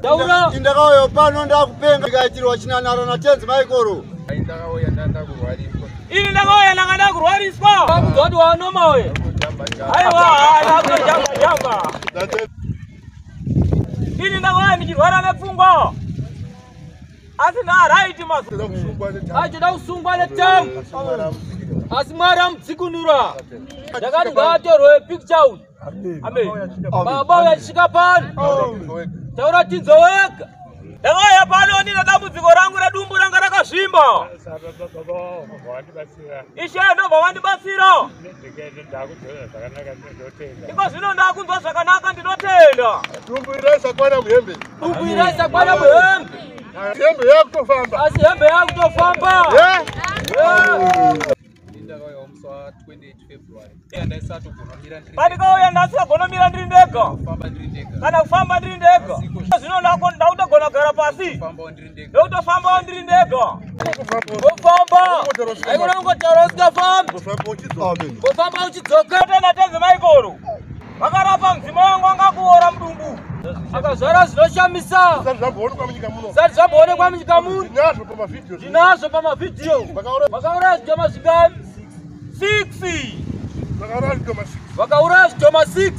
Daura indakayo pano ndakupenga ikaitirwa chinanaro na tenzi maikoro indakayo nangada kurwariswa bakuzoti wanoma we aiwa jamba ini ndakayo ndichirwara nepfungwa asi na right maso achida kusungwa netambo asi Mwari amudzikunura ndakati ngaatorwe picture uyu amen baba uyachika pano taura tinzo wega ndakauya pano ndine dambudziko rangu redumbu ranga rakazvimba ishe ndobva wandibatsira iko zvino ndakunzwa zvakanaka ndinotenda dumbu iraisa kwana muhembe hembe yakutofamba asi hembe yakutofamba pandikauya ndasagona ndiri ndega kana kufamba ndiri ndega zvino ndakutogona kugara pasi ndokutofambawo ndiri ndega kufamba aikona kungotaura usingafambi kufamba uchidzoka tena tenzi maikoro vakarapa mudzima wangu angakuora mudumbu akazvara zvinoshamisa zvisati zvamboonekwa munyika muno ndinazvo pamavhidhiyo vakauraya zvitoma zvingani 6 vakauraya zvitoma 6